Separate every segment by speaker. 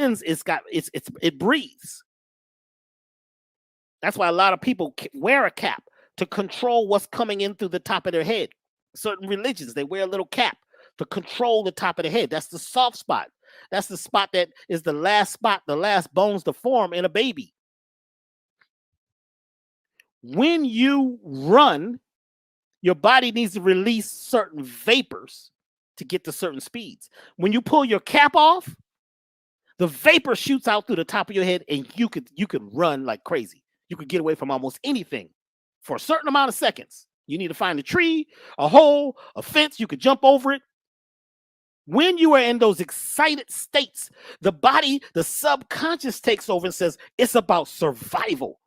Speaker 1: lens it breathes. That's why a lot of people wear a cap to control what's coming in through the top of their head. Certain religions, they wear a little cap to control the top of the head. That's the soft spot. That's the spot that is the last spot, the last bones to form in a baby. When you run, your body needs to release certain vapors to get to certain speeds. When you pull your cap off, the vapor shoots out through the top of your head, and you could run like crazy. You could get away from almost anything for a certain amount of seconds. You need to find a tree, a hole, a fence. You could jump over it. When you are in those excited states, the body, the subconscious takes over and says, it's about survival.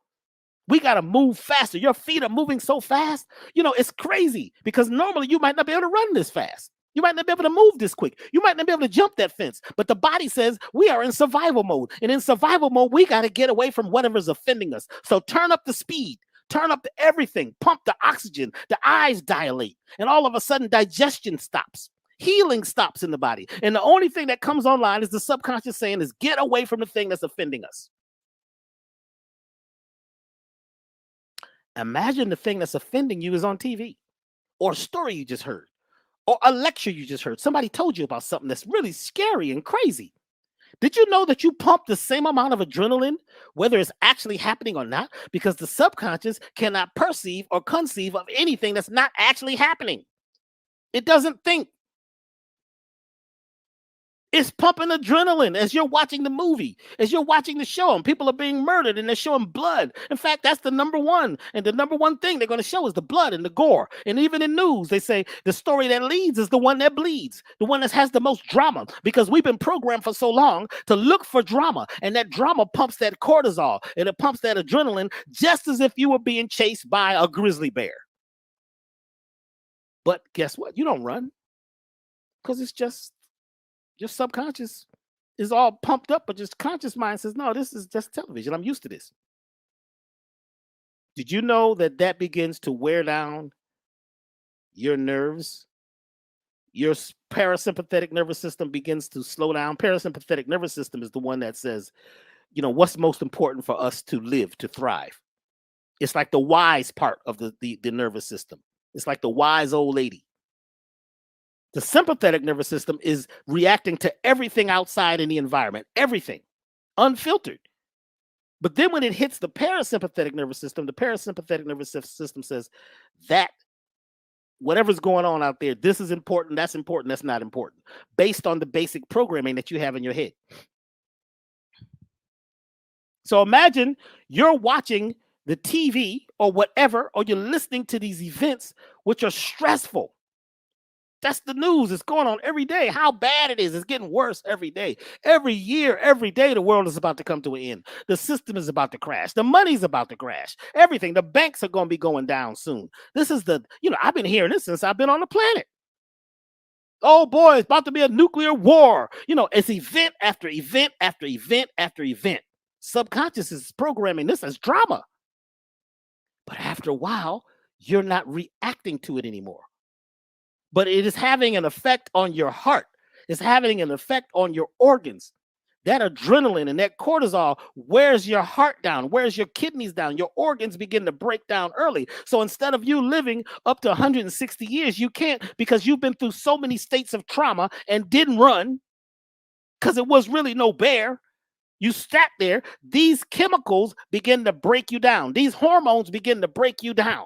Speaker 1: We got to move faster. Your feet are moving so fast. It's crazy because normally you might not be able to run this fast. You might not be able to move this quick. You might not be able to jump that fence. But the body says we are in survival mode. And in survival mode, we got to get away from whatever's offending us. So turn up the speed. Turn up everything. Pump the oxygen. The eyes dilate. And all of a sudden, digestion stops. Healing stops in the body. And the only thing that comes online is the subconscious saying is get away from the thing that's offending us. Imagine the thing that's offending you is on TV or a story you just heard or a lecture you just heard. Somebody told you about something that's really scary and crazy. Did you know that you pump the same amount of adrenaline, whether it's actually happening or not? Because the subconscious cannot perceive or conceive of anything that's not actually happening. It doesn't think. It's pumping adrenaline as you're watching the movie, as you're watching the show, and people are being murdered and they're showing blood. In fact, that's the number one. And the number one thing they're going to show is the blood and the gore. And even in news, they say the story that leads is the one that bleeds, the one that has the most drama, because we've been programmed for so long to look for drama. And that drama pumps that cortisol and it pumps that adrenaline just as if you were being chased by a grizzly bear. But guess what? You don't run because it's just your subconscious is all pumped up, but your conscious mind says, no, this is just television. I'm used to this. Did you know that begins to wear down your nerves? Your parasympathetic nervous system begins to slow down. Parasympathetic nervous system is the one that says, what's most important for us to live, to thrive. It's like the wise part of the nervous system. It's like the wise old lady. The sympathetic nervous system is reacting to everything outside in the environment, everything, unfiltered. But then when it hits the parasympathetic nervous system, the parasympathetic nervous system says that whatever's going on out there, this is important, that's not important, based on the basic programming that you have in your head. So imagine you're watching the TV or whatever, or you're listening to these events which are stressful. That's the news. It's going on every day. How bad it is. It's getting worse every day. Every year, every day, the world is about to come to an end. The system is about to crash. The money's about to crash. Everything. The banks are going to be going down soon. This is I've been hearing this since I've been on the planet. Oh boy, it's about to be a nuclear war. It's event after event after event after event. Subconscious is programming this as drama. But after a while, you're not reacting to it anymore. But it is having an effect on your heart. It's having an effect on your organs. That adrenaline and that cortisol wears your heart down, wears your kidneys down. Your organs begin to break down early. So instead of you living up to 160 years, you can't, because you've been through so many states of trauma and didn't run because it was really no bear. You sat there. These chemicals begin to break you down. These hormones begin to break you down.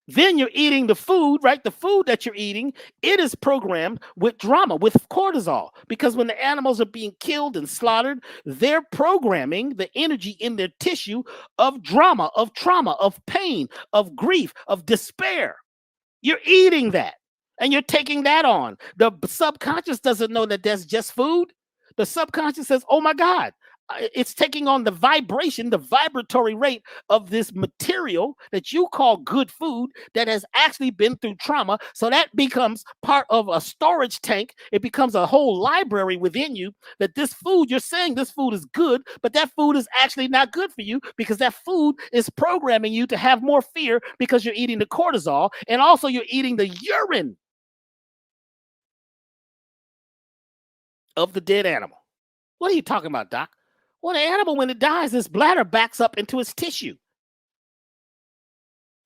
Speaker 1: Then you're eating the food, right? The food that you're eating, it is programmed with drama, with cortisol, because when the animals are being killed and slaughtered, they're programming the energy in their tissue of drama, of trauma, of pain, of grief, of despair. You're eating that and you're taking that on. The subconscious doesn't know that that's just food. The subconscious says, oh my God, it's taking on the vibration, the vibratory rate of this material that you call good food that has actually been through trauma. So that becomes part of a storage tank. It becomes a whole library within you that this food, you're saying this food is good, but that food is actually not good for you because that food is programming you to have more fear because you're eating the cortisol and also you're eating the urine. of the dead animal. What are you talking about, Doc? Well, the animal, when it dies, its bladder backs up into its tissue.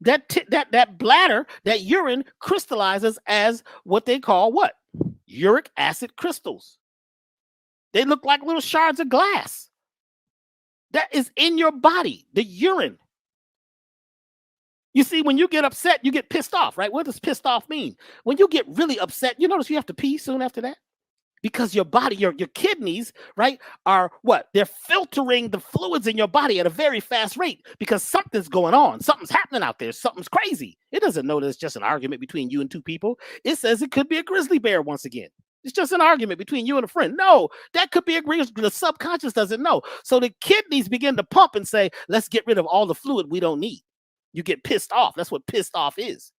Speaker 1: That bladder, that urine crystallizes as what they call what? Uric acid crystals. They look like little shards of glass. That is in your body, the urine. You see, when you get upset, you get pissed off, right? What does pissed off mean? When you get really upset, you notice you have to pee soon after that? Because your body, your kidneys, right, are what? They're filtering the fluids in your body at a very fast rate because something's going on. Something's happening out there. Something's crazy. It doesn't know that it's just an argument between you and two people. It says it could be a grizzly bear once again. It's just an argument between you and a friend. No, that could be a grizzly. The subconscious doesn't know. So the kidneys begin to pump and say, let's get rid of all the fluid we don't need. You get pissed off. That's what pissed off is.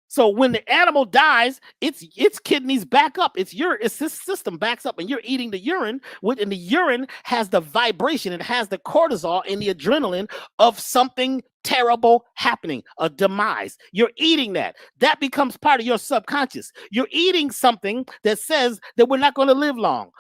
Speaker 1: So when the animal dies, its kidneys back up. Its system backs up, and you're eating the urine. And the urine has the vibration. It has the cortisol and the adrenaline of something terrible happening, a demise. You're eating that. That becomes part of your subconscious. You're eating something that says that we're not going to live long.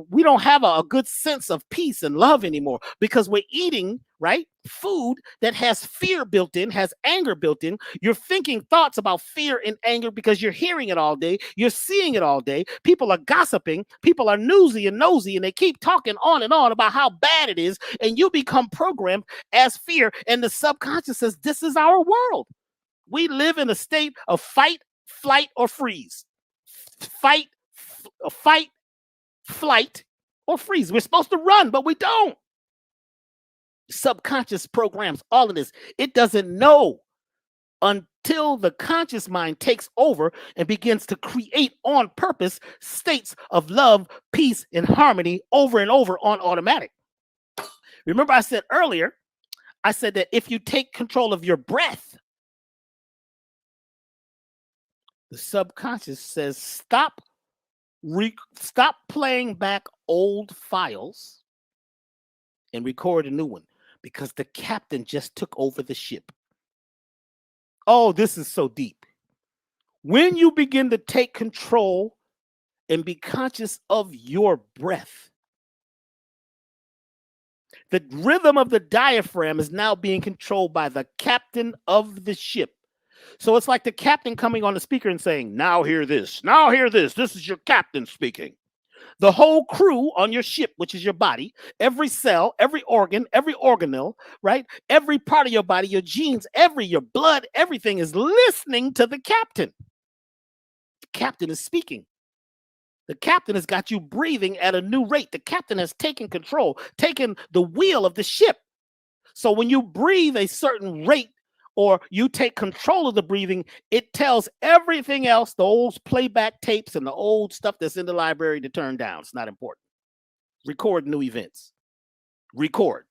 Speaker 1: We don't have a good sense of peace and love anymore because we're eating, right, food that has fear built in, has anger built in. You're thinking thoughts about fear and anger because you're hearing it all day. You're seeing it all day. People are gossiping. People are newsy and nosy, and they keep talking on and on about how bad it is, and you become programmed as fear, and the subconscious says, this is our world. We live in a state of fight, flight, or freeze. Fight, flight, or freeze. We're supposed to run, but we don't. Subconscious programs all of this. It doesn't know until the conscious mind takes over and begins to create on purpose states of love, peace, and harmony over and over on automatic. Remember I said earlier, I said that if you take control of your breath, the subconscious says, stop playing back old files and record a new one because the captain just took over the ship. Oh, this is so deep. When you begin to take control and be conscious of your breath, the rhythm of the diaphragm is now being controlled by the captain of the ship. So it's like the captain coming on the speaker and saying, now hear this. Now hear this. This is your captain speaking. The whole crew on your ship, which is your body, every cell, every organ, every organelle, right? Every part of your body, your genes, your blood, everything is listening to the captain. The captain is speaking. The captain has got you breathing at a new rate. The captain has taken control, taken the wheel of the ship. So when you breathe a certain rate or you take control of the breathing, it tells everything else, the old playback tapes and the old stuff that's in the library, to turn down. It's not important. Record new events. Record.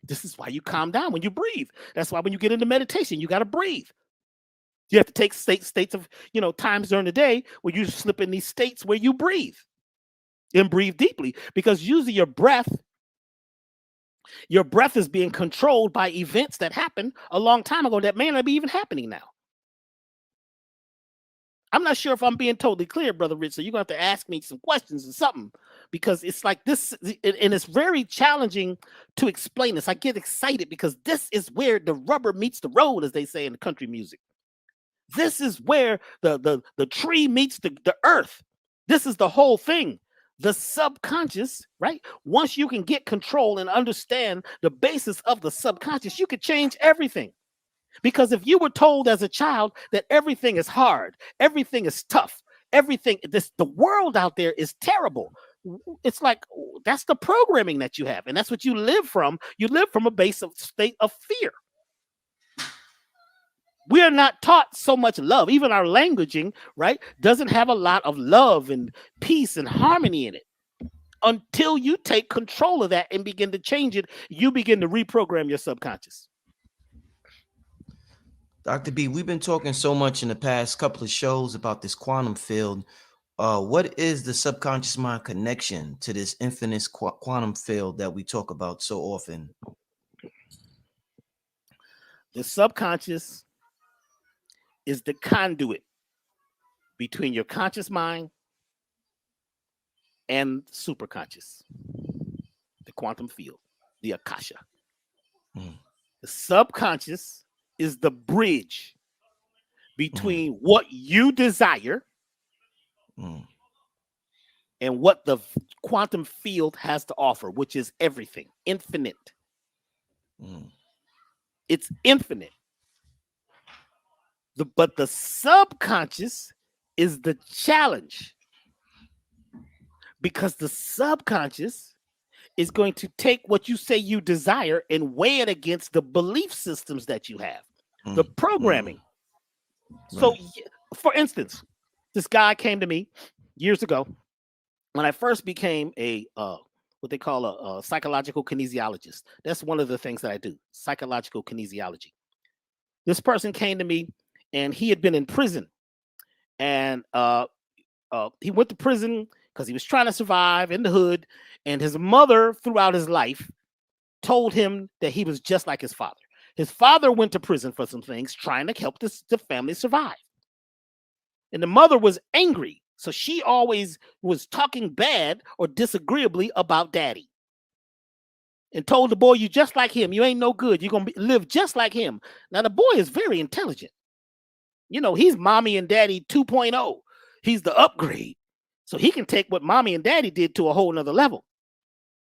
Speaker 1: This is why you calm down when you breathe. That's why when you get into meditation, you got to breathe. You have to take states of, times during the day where you slip in these states where you breathe and breathe deeply, because usually your breath is being controlled by events that happened a long time ago that may not be even happening now. I'm not sure if I'm being totally clear, Brother Rich, so you're going to have to ask me some questions or something, because it's like this, and it's very challenging to explain this. I get excited because this is where the rubber meets the road, as they say in the country music. This is where the tree meets the earth. This is the whole thing. The subconscious, right? Once you can get control and understand the basis of the subconscious, you could change everything. Because if you were told as a child that everything is hard, everything is tough, the world out there is terrible, it's like, that's the programming that you have, and that's what you live from. You live from a base of state of fear. We are not taught so much love. Even our languaging, right, doesn't have a lot of love and peace and harmony in it. Until you take control of that and begin to change it, you begin to reprogram your subconscious.
Speaker 2: Dr. B, we've been talking so much in the past couple of shows about this quantum field. What is the subconscious mind connection to this infinite quantum field that we talk about so often?
Speaker 1: The subconscious is the conduit between your conscious mind and superconscious, the quantum field, the akasha.
Speaker 2: Mm.
Speaker 1: The subconscious is the bridge
Speaker 2: Mm.
Speaker 1: between what you desire
Speaker 2: Mm.
Speaker 1: and what the quantum field has to offer, which is everything, infinite.
Speaker 2: Mm.
Speaker 1: It's infinite. But the subconscious is the challenge, because the subconscious is going to take what you say you desire and weigh it against the belief systems that you have, the
Speaker 2: Mm.
Speaker 1: programming. So,
Speaker 2: Right.
Speaker 1: for instance, this guy came to me years ago when I first became a what they call a psychological kinesiologist. That's one of the things that I do, psychological kinesiology. This person came to me, and he had been in prison, and he went to prison because he was trying to survive in the hood, and his mother, throughout his life, told him that he was just like his father. His father went to prison for some things, trying to help the family survive. And the mother was angry. So she always was talking bad or disagreeably about daddy, and told the boy, "You just like him. You ain't no good. You're going to live just like him." Now, the boy is very intelligent. He's mommy and daddy 2.0. He's the upgrade. So he can take what mommy and daddy did to a whole nother level.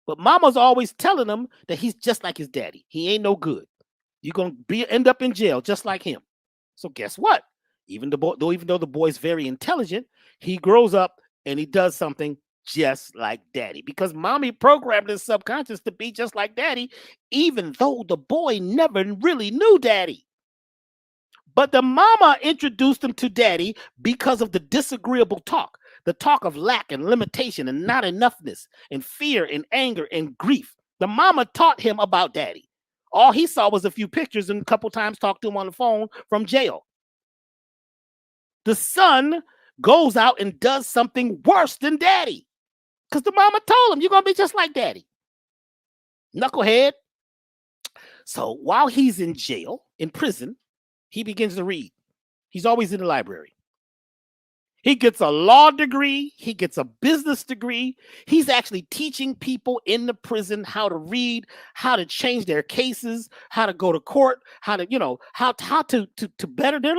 Speaker 1: But mama's always telling him that he's just like his daddy. He ain't no good. You're going to end up in jail just like him. So guess what? Even though the boy's very intelligent, he grows up and he does something just like daddy, because mommy programmed his subconscious to be just like daddy, even though the boy never really knew daddy. But the mama introduced him to daddy because of the disagreeable talk, the talk of lack and limitation and not enoughness and fear and anger and grief. The mama taught him about daddy. All he saw was a few pictures and a couple times talked to him on the phone from jail. The son goes out and does something worse than daddy because the mama told him, "You're going to be just like daddy." Knucklehead. So while he's in jail, in prison, he begins to read. He's always in the library. He gets a law degree. He gets a business degree. He's actually teaching people in the prison how to read, how to change their cases, how to go to court, how to, how to better their